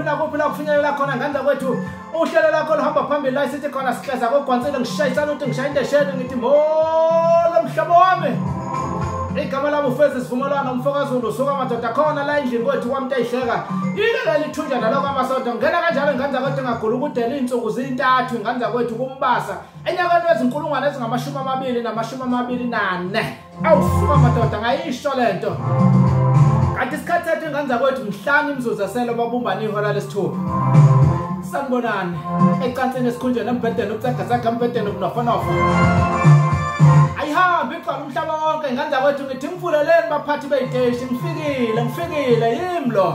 nakuphi la kufinyelela khona ngandla kwethu uhlelo lakho luhamba phambili la sithi khona sihleza kogwansele ngishayisana ukuthi ngishaya indesheni ngithi molo mhlobo wami igama lami ufeze sivumelwano umfokazulu usuka madoda khona la endlini kwethu kwamntu eyihleka ilele lithunjana lokho amasondo ngena kanjalo ingandla kwethu engagula ukudela iy'nsuku zintathu ingandla kwethu kumbasa enyakeni wezinkulungwane ezingama-24 awusuka madoda ngayisho lento kanti isikhathi sethu ingandla kwethu mhlanu imzuzu eselo babumbana ihora lesithupha sanibonani ecansini esikhunjeni embhedeni ubutsagazakha embhedeni kunofonofa ayihambe igcwala umhlaba wonke ingandla kwethu ngithi ngifuleleni baphathi bey'teshi ngifikile yimi lo